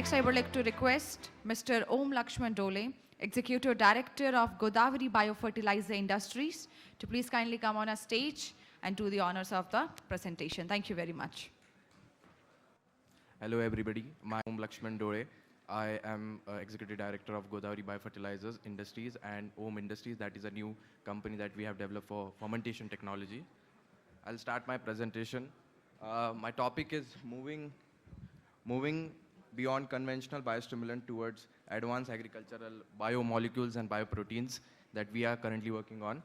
Next, I would like to request Mr. Om Laxman Dole, Executive Director of Godavari Biofertilizer Industries, to please kindly come on a stage and do the honors of the presentation. Thank you very much. Hello everybody, my name is Laxman Dole. I am Executive Director of Godavari Biofertilizers Industries and Om Industries. That is a new company that we have developed for fermentation technology. I'll start my presentation. My topic is moving beyond conventional biostimulant towards advanced agricultural biomolecules and bioproteins that we are currently working on.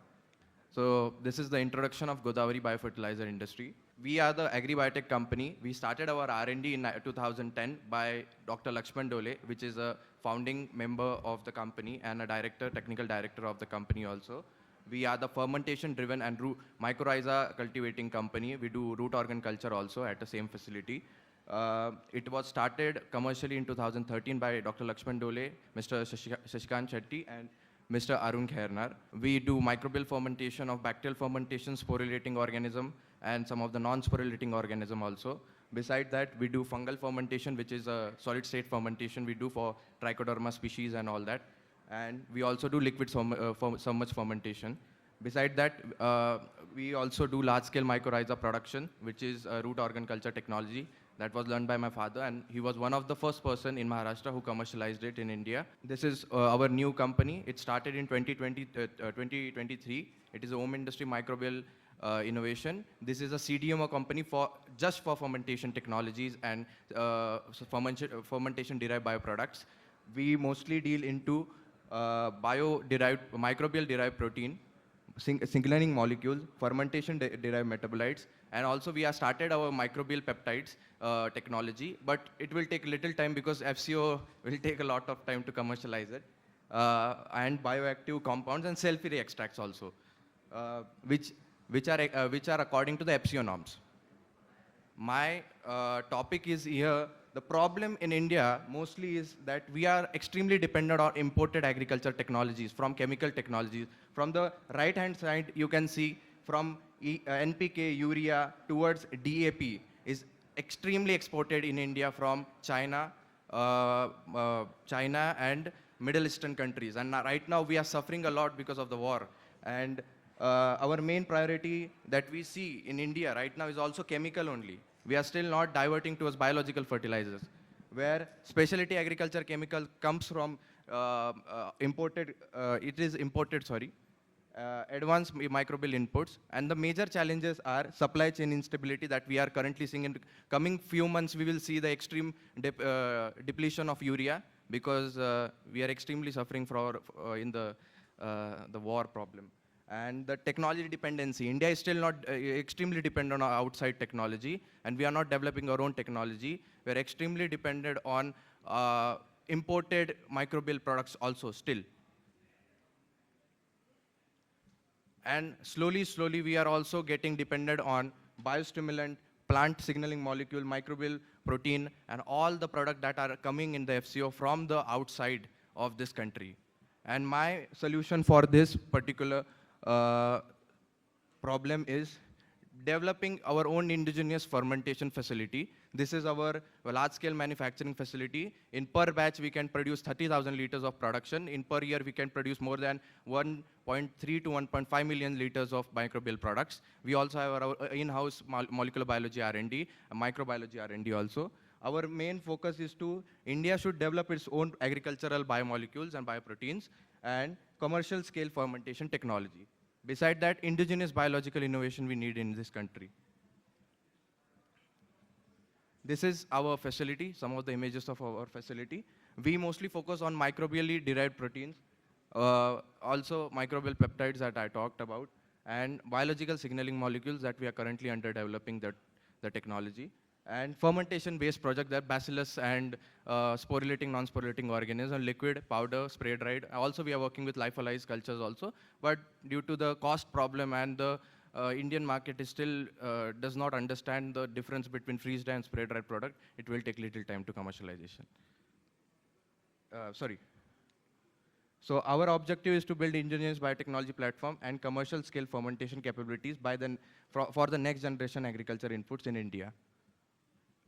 So this is the introduction of Godavari Biofertilizer industry. We are the agri-biotech company. We started our R&D in 2010 by Dr. Laxman Dole, which is a founding member of the company and a technical director of the company also. We are the fermentation-driven and mycorrhiza cultivating company. We do root organ culture also at the same facility. It was started commercially in 2013 by Dr. Laxman Dole, Mr. Shashikant Shetty, and Mr. Arun Khairnar. We do microbial fermentation of bacterial fermentation, sporulating organism, and some of the non-sporulating organism also. Beside that, we do fungal fermentation, which is a solid-state fermentation we do for Trichoderma species and all that. And we also do liquid submerged fermentation. Beside that, we also do large-scale mycorrhiza production, which is a root organ culture technology that was learned by my father, and he was one of the first person in Maharashtra who commercialized it in India. This is our new company. It started in 2023. It is a home industry microbial innovation. This is a CDMO company just for fermentation technologies and fermentation-derived bioproducts. We mostly deal into microbial-derived protein, signaling molecules, fermentation-derived metabolites, and also we have started our microbial peptides technology, but it will take little time because FCO will take a lot of time to commercialize it, and bioactive compounds and cell-free extracts also, which are according to the FCO norms. My topic is here. The problem in India mostly is that we are extremely dependent on imported agriculture technologies, from chemical technologies. From the right-hand side, you can see from NPK, urea towards DAP is extremely exported in India from China and Middle Eastern countries. And right now we are suffering a lot because of the war. And our main priority that we see in India right now is also chemical only. We are still not diverting towards biological fertilizers, where specialty agriculture chemical comes from imported, advanced microbial inputs. And the major challenges are supply chain instability that we are currently seeing. In coming few months, we will see the extreme depletion of urea because we are extremely suffering in the war problem. And the technology dependency. India is still not extremely dependent on outside technology, and we are not developing our own technology. We are extremely dependent on imported microbial products also still. And slowly, we are also getting dependent on biostimulant, plant signaling molecule, microbial protein, and all the products that are coming in the FCO from the outside of this country. And my solution for this particular problem is developing our own indigenous fermentation facility. This is our large-scale manufacturing facility. In per batch, we can produce 30,000 liters of production. In per year, we can produce more than 1.3 to 1.5 million liters of microbial products. We also have our in-house molecular biology R&D, microbiology R&D also. Our main focus is India should develop its own agricultural biomolecules and bioproteins and commercial scale fermentation technology. Beside that, indigenous biological innovation we need in this country. This is our facility, some of the images of our facility. We mostly focus on microbially derived proteins, also microbial peptides that I talked about, and biological signaling molecules that we are currently under developing the technology. And fermentation-based project that bacillus and sporulating, non-sporulating organisms, liquid, powder, spray dried. Also, we are working with lyophilized cultures also. But due to the cost problem and the Indian market is still does not understand the difference between freeze-dried and spray-dried product, it will take little time to commercialization. So our objective is to build indigenous biotechnology platform and commercial scale fermentation capabilities for the next generation agriculture inputs in India.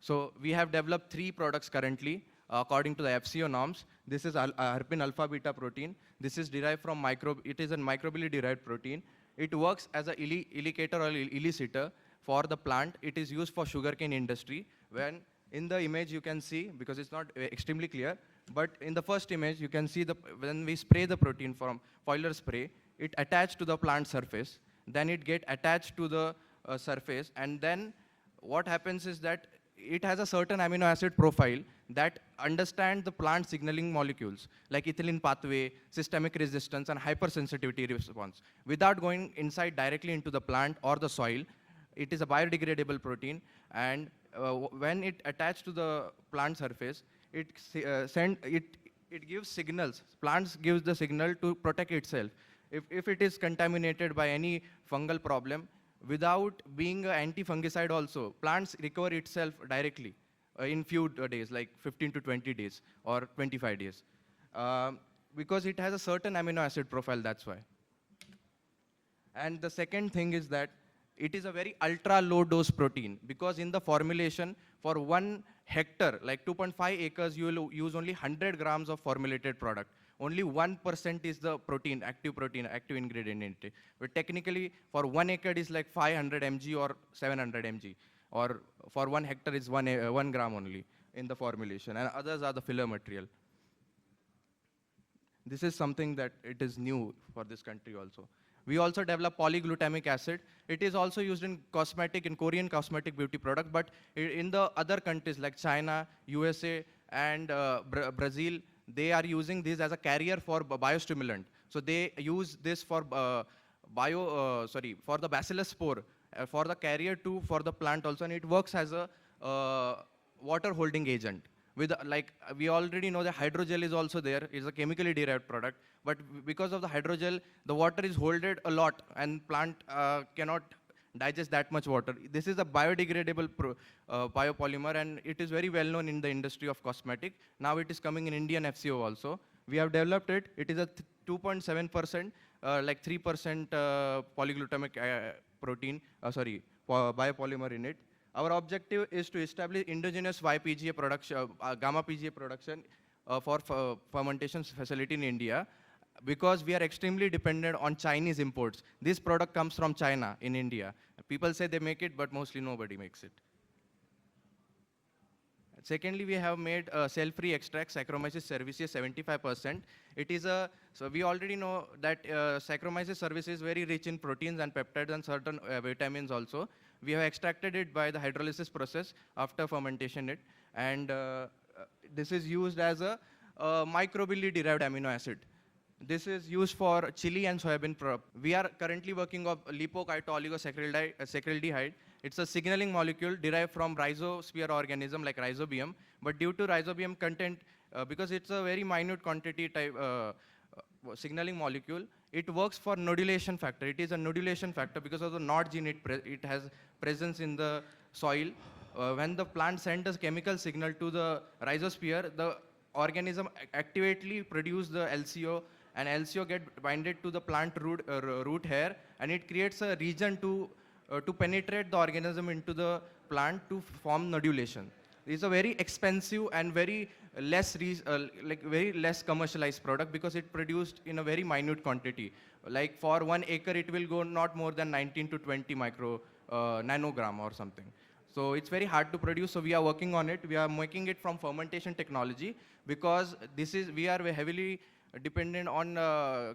So we have developed 3 products currently. according to the FCO norms. This is herpin alpha beta protein. This is derived from it is a microbially derived protein. It works as a ilicator or elicitor for the plant. It is used for sugarcane industry. When in the image you can see, because it's not extremely clear, but in the first image you can see when we spray the protein from foliar spray, it attached to the plant surface. Then it get attached to the surface, and then what happens is that it has a certain amino acid profile that understand the plant signaling molecules like ethylene pathway, systemic resistance, and hypersensitivity response. Without going inside directly into the plant or the soil, it is a biodegradable protein, and when it attached to the plant surface, it gives signals. Plants gives the signal to protect itself. If it is contaminated by any fungal problem, without being an anti-fungicide also, plants recover itself directly in few days, like 15 to 20 days or 25 days. Because it has a certain amino acid profile, that's why. And the second thing is that it is a very ultra low dose protein, because in the formulation for 1 hectare, like 2.5 acres, you will use only 100 grams of formulated product. Only 1% is the protein, active ingredient in it. But technically, for 1 acre is like 500 mg or 700 mg. Or for 1 hectare is 1 gram only in the formulation. And others are the filler material. This is something that it is new for this country also. We also develop polyglutamic acid. It is also used in Korean cosmetic beauty product, but in the other countries like China, USA, and Brazil, they are using this as a carrier for biostimulant. So they use this for for the bacillus spore, for the carrier for the plant also, and it works as a water holding agent. We already know the hydrogel is also there. It's a chemically derived product, but because of the hydrogel, the water is holded a lot, and plant cannot digest that much water. This is a biodegradable biopolymer, and it is very well known in the industry of cosmetic. Now it is coming in Indian FCO also. We have developed it. It is a 2.7%, like 3% polyglutamic protein, biopolymer in it. Our objective is to establish indigenous YPGA production, gamma PGA production for fermentation facility in India, because we are extremely dependent on Chinese imports. This product comes from China in India. People say they make it, but mostly nobody makes it. Secondly, we have made cell-free extract, Saccharomyces cerevisiae 75%. So we already know that Saccharomyces cerevisiae is very rich in proteins and peptides and certain vitamins also. We have extracted it by the hydrolysis process after fermentation and this is used as a microbially derived amino acid. This is used for chili and soybean product. We are currently working on lipocytooligosaccharidehyde. It's a signaling molecule derived from rhizosphere organism like rhizobium, but due to rhizobium content, because it's a very minute quantity type signaling molecule, it works for nodulation factor. It is a nodulation factor because of the nod gene it has presence in the soil. When the plant sends a chemical signal to the rhizosphere, the organism actively produce the LCO, and LCO get binded to the plant root hair, and it creates a region to penetrate the organism into the plant to form nodulation. It's a very expensive and very less commercialized product because it produced in a very minute quantity. Like for 1 acre, it will go not more than 19 to 20 nanogram or something. So it's very hard to produce. So we are working on it. We are making it from fermentation technology because we are heavily dependent on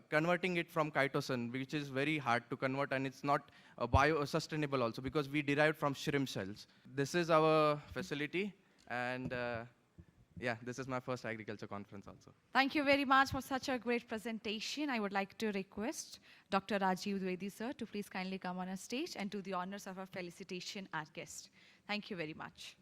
converting it from chitosan, which is very hard to convert, and it's not bio-sustainable also because we derived from shrimp cells. This is our facility, and yeah, this is my first agriculture conference also. Thank you very much for such a great presentation. I would like to request Dr. Rajiv Dwivedi sir to please kindly come on a stage and do the honors of our felicitation our guest. Thank you very much.